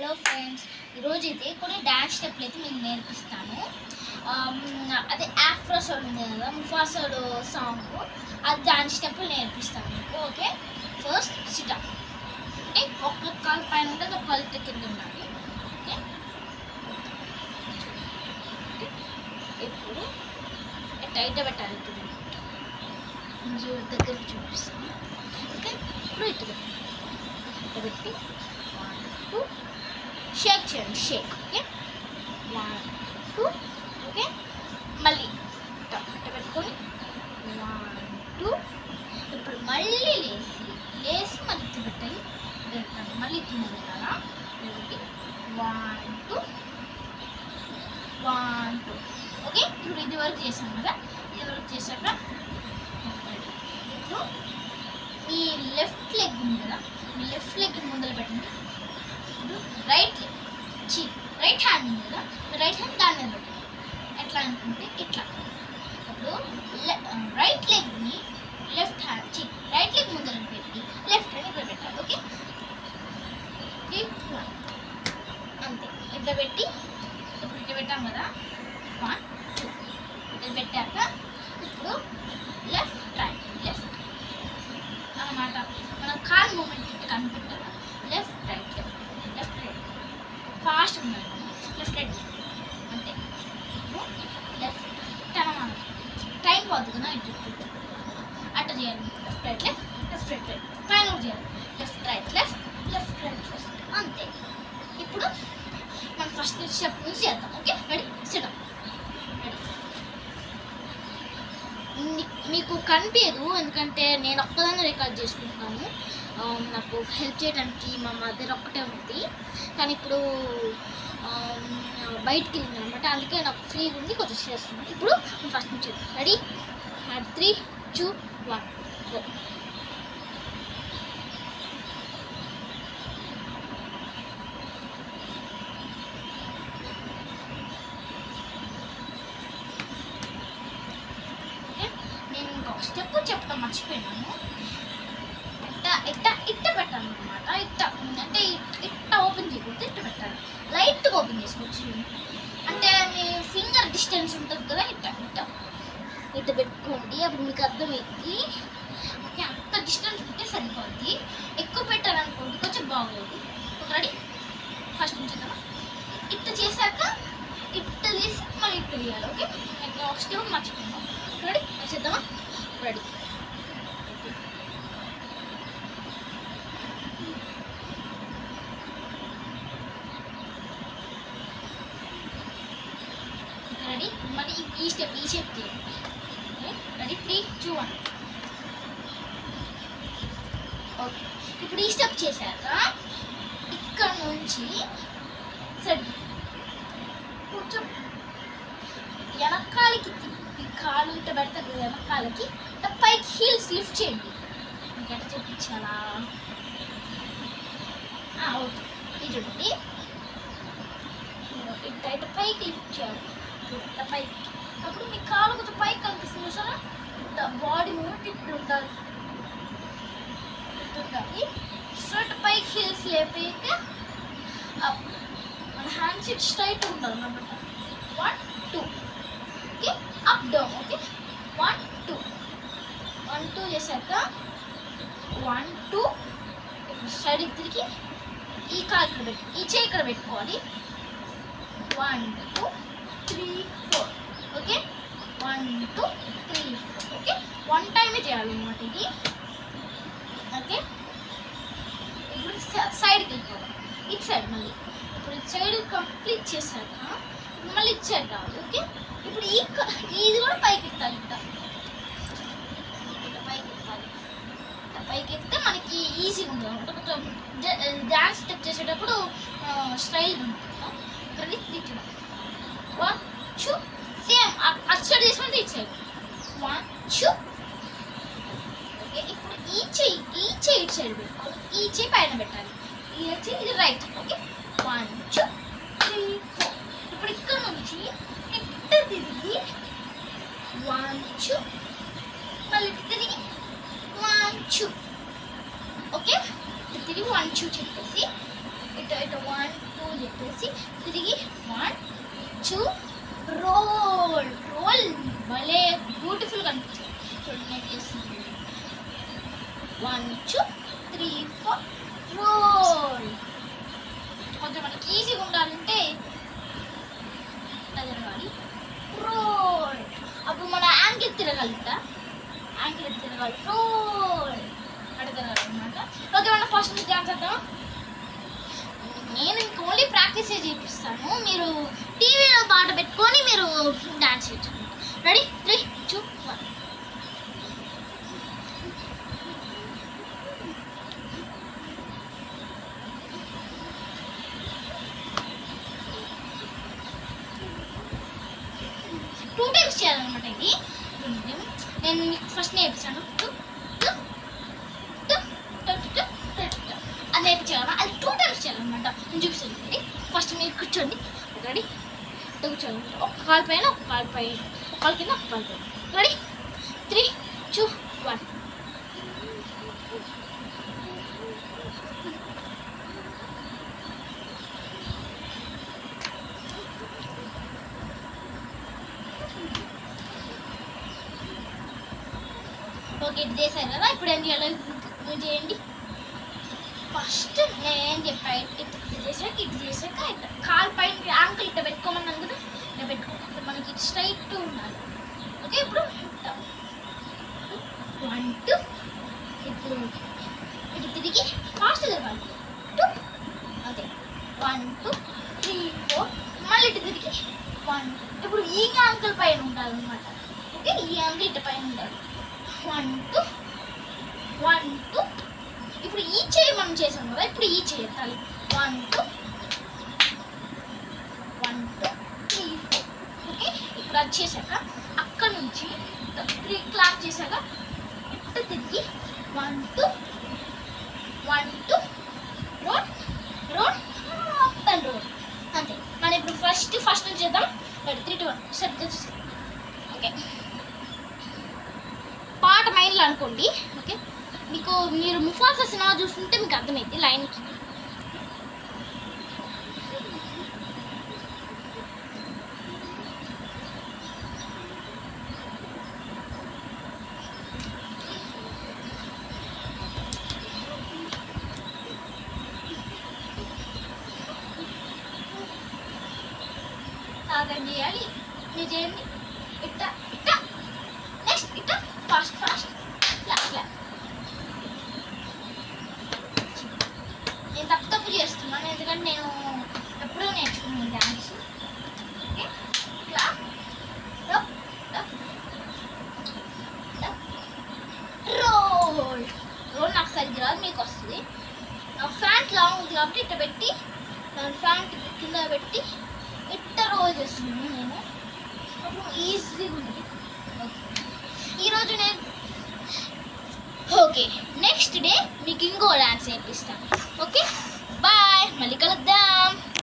Hello friends, ఈరోజైతే కొన్ని dance స్టెప్లు అయితే మీకు నేర్పిస్తాను. అదే ఆఫ్రో సాంగ్ ఉంది కదా, ముఫాసాలో సాంగ్, అది డాన్స్ స్టెప్లు నేర్పిస్తాను మీకు. Okay, first SIT up. అంటే ఒక్క కాలు పైన ఉంటుంది, ఒక కాలు కింద ఉండాలి. ఓకే, ఇప్పుడు టైట్ పెట్టాలి. ఇప్పుడు దగ్గర చూపిస్తాను. ఓకే, ఇప్పుడు ఇటు పెట్టి 1 2 షేక్ చేయండి. షేక్. ఓకే, 1 2. ఓకే, మళ్ళీ ఇట్ట పెట్టుకొని 1 2. ఇప్పుడు మళ్ళీ లేసి మళ్ళీ ఇట్టు పెట్టాలి. మళ్ళీ ఇట్టు పెట్టాలా. 1 2 1 2. ఓకే, ఇప్పుడు ఇది వరకు చేసాం కదా. ఇది వరకు చేశాక ఇప్పుడు మీ లెఫ్ట్ లెగ్ ఉంది కదా, మీ లెఫ్ట్ లెగ్ ముందర పెట్టండి. ఇప్పుడు రైట్ హ్యాండ్ ఉంది కదా, రైట్ హ్యాండ్ దాని మీద పెట్టండి. ఎట్లా అనుకుంటే ఇట్లా. ఇప్పుడు రైట్ లెగ్ని రైట్ లెగ్ ముందర పెట్టి లెఫ్ట్ హ్యాండ్ ఇక్కడ పెట్టాలి. ఓకే, అంతే. ఇట్లా పెట్టి ఇప్పుడు ఇట్లా పెట్టాం కదా, 1 2 ఇట్లా పెట్టాక ఇప్పుడు లెఫ్ట్ అన్నమాట. మన కాల్ మూమెంట్ ఇట్లా కనిపెట్టాలి. లెఫ్ట్ రైట్ ఫాస్ట్ ఉండాలి. లెఫ్ట్ రైట్ అంతే. లెఫ్ట్ అన్నమాట. టైం పోతుంది కదా, ఇటు అట్లా చేయాలి. లెఫ్ట్ రైట్ పైన చేయాలి. లెఫ్ట్ రైట్ అంతే. ఇప్పుడు మనం ఫస్ట్ స్టెప్ నుంచి చేద్దాం. Okay, ready, SIT up. మీకు కనిపించదు, ఎందుకంటే నేను ఒక్కదాన్ని రికార్డ్ చేసుకుంటున్నాను. నాకు హెల్ప్ చేయడానికి మా మదర్ ఒక్కటే ఉంది, కానీ ఇప్పుడు బయటికి వెళ్ళింది అనమాట. అందుకే నాకు ఫ్రీగా ఉంది, కొంచెం చేస్తున్నాను. ఇప్పుడు ఫస్ట్ నుంచి రెడీ, 3 2 1 గో. స్టెప్ చెప్పడం మర్చిపోయినాను. ఇట్ట పెట్టాలి అనమాట. అంటే ఇట్ట ఓపెన్ చేయకూడదు, ఇట్ట పెట్టాలి. లైట్గా ఓపెన్ చేసుకోవచ్చు. అంటే మీ ఫింగర్ డిస్టెన్స్ ఉంటుంది కదా, ఇట్ట పెట్టుకోండి. అప్పుడు మీకు అర్థమైంది. ఓకే, అంత డిస్టెన్స్ ఉంటే సరిపోద్ది. ఎక్కువ పెట్టాలనుకోండి కొంచెం బాగోదు. రెడీ, ఫస్ట్ నుంచి ఇట్ట చేశాక ఇట్ట తీసి మళ్ళీ ఇట్ట తీయాలి. ఓకే, ఒక స్టెప్ మర్చిపోయినాం. రెడీ చేద్దామా? రెడీ. రెడీ, మళ్ళీ ఈ స్టెప్ చేయండి. రెడీ, 3 2 1. ఓకే, ఇప్పుడు ఈ స్టెప్ చేశాక ఇక్కడ నుంచి సరే కొంచెం వెనకాలకి కాలు ఇట్ట పెడతారు కదా, వెనకాలకి పైకి హీల్స్ లిఫ్ట్ చేయండి. మీకు ఎట్లా చూపించాలా? ఓకే, ఇది చూడండి. ఇట్ట పైకి లిఫ్ట్ చేయాలి. ఇట్ట పైకి. అప్పుడు మీ కాలు కొంచెం పైకి కనిపిస్తుంది చూసారా? బాడీ మూమెంట్ ఇట్టు ఉండాలి. సో ఇట్ట పైకి హీల్స్ లేపాక మన హ్యాండ్స్ ఇట్ స్ట్రైట్ ఉండాలి అన్నమాట. 1 2. Okay, up down. ఓకే, 1 2 1 2 చేశాక 1 2. ఇప్పుడు సైడ్కి తిరిగి ఈ కాలు ఇక్కడ పెట్టి ఈ చేయి ఇక్కడ పెట్టుకోవాలి. 1 2 3 4. ఓకే, 1 2 3 4. ఓకే, 1 టైమే చేయాలన్నమాట ఇది. ఓకే, ఇప్పుడు సైడ్కి వెళ్ళిపోవాలి. ఇటు సైడ్ మళ్ళీ. ఇప్పుడు ఇటు సైడ్ కంప్లీట్ చేశాక మళ్ళీ ఇటు సైడ్ రావాలి. ఓకే, ఇప్పుడు ఇది కూడా పైకి ఎత్తాలి. పైకి ఎత్తే మనకి ఈజీగా ఉంటుంది అనమాట. కొంచెం డాన్స్ స్టెప్ చేసేటప్పుడు స్టైల్గా ఉంటుంది. రెడీ, 3 2 1 2. సేమ్ అటు సైడ్ చేసుకుంటే ఇటు సైడ్ 1 2. ఓకే, ఇప్పుడు ఈ చెయ్యి ఇటు సైడ్ పెట్టుకోవాలి. ఈ చెయ్యి పైన పెట్టాలి. ఈ చెయ్యి ఇది రైట్. ఓకే, 1 2 3 4. ఇప్పుడు ఇక్కడ నుంచి ఇట్ట తిరిగి 1 2 మళ్ళీ తిరిగి 1 2. ఓకే, తిరిగి 1 2 చెప్పేసి ఇటు 1 2 చెప్పేసి తిరిగి 1 2 రోల్ రోల్ భలే బ్యూటిఫుల్గా అనిపించింది. చూడండి నేను చేస్తుంది 1 2 3 4 రోల్. కొంచెం మనకి ఈజీగా ఉండాలంటే తిరగాలి రోల్. అప్పుడు మన యాంగిల్ తిరగలుగుతా, యాంగిల్ తిరగాలి రోల్ అటు తిరగాలన్నమాట. ఓకే మనం ఫస్ట్ నుంచి డాన్స్ చేద్దాం. నేను ఇంక ఓన్లీ ప్రాక్టీస్ చేపిస్తాను, మీరు టీవీలో పాట పెట్టుకొని మీరు డాన్స్ చేయొచ్చు. రెడీ 3 2 1. టూ టైమ్స్ చేయాలన్నమాట ఇది. నేను మీకు ఫస్ట్ నేర్పిస్తాను, అది నేర్పించాను, అది 2 టైమ్స్ చేయాలన్నమాట. నేను చూపిస్తాను. ఫస్ట్ మీరు కూర్చోండి, రెడీ కూర్చోండి. ఒక కాలు పైన ఒక కాలు పైన, ఒక కాలు కింద ఒక కాలు పైన. రెడీ 3 2 1. ఓకే ఇది చేశారు కదా, ఇప్పుడు ఏం చేయాలి చేయండి. ఫస్ట్ నేనేం చెప్పా, ఇటు చేశాక ఇట్లా కాలు పైన యాంకిల్ ఇట్లా పెట్టుకోమన్నాను కదా, ఇట్లా పెట్టుకోవాలి. మనకి ఇటు స్ట్రైట్ ఉండాలి. ఓకే ఇప్పుడు 1 2. ఇప్పుడు ఇటు తిరిగి ఫాస్ట్ తిరగాలి 2. ఓకే 1 2 3 4. మళ్ళీ ఇటు తిరిగి 1. ఇప్పుడు ఈ యాంకిల్ పైన ఉండాలన్నమాట. ఓకే ఈ యాంకిల్ ఇటు పైన ఉండాలి. 1 2 1 2. ఇప్పుడు ఈ చేయి మనం చేసాం కదా, ఇప్పుడు ఈ చేయి ఎత్తాలి. 1 2 1 2 3 4. ఓకే ఇప్పుడు అది చేశాక అక్కడ నుంచి 3 క్లాప్ చేశాక ఇట్ట తిరిగి 1 2 1 2 road road up and road. అంతే. మనం ఇప్పుడు ఫస్ట్ నుంచి చేద్దాం. 3 2 1 స్టార్ట్ చేస్తాం. ఓకే పాట మైండ్లో అనుకోండి. ఓకే మీకు మీరు ముఫాసా సినిమా చూస్తుంటే మీకు అర్థమైంది లైన్కి. సాధన చేయాలి, మీరు చేయండి. ఇట్ట ఇట్ట నెక్స్ట్ ఇట్ట ఫాస్ట్ ఫాస్ట్ క్లాప్. నేను తప్పు చేస్తున్నాను, ఎందుకంటే నేను ఎప్పుడూ నేర్చుకున్నాను dance. Okay clap roll roll. నాకు సరిగ్గా రాదు, మీకు వస్తుంది. నా ఫ్యాంట్ లాంగ్ ఉంది కాబట్టి ఇట్ట పెట్టి దాని ఫ్యాంట్ కింద పెట్టి ఇట్ట రోల్ చేస్తున్నాను నేను. అప్పుడు ఈజీగా ఉంది. ఈరోజు నేను ఓకే నెక్స్ట్ డే మీకు ఇంకో డాన్స్ నేర్పిస్తాను. ఓకే బాయ్, మళ్ళీ కలుద్దాం.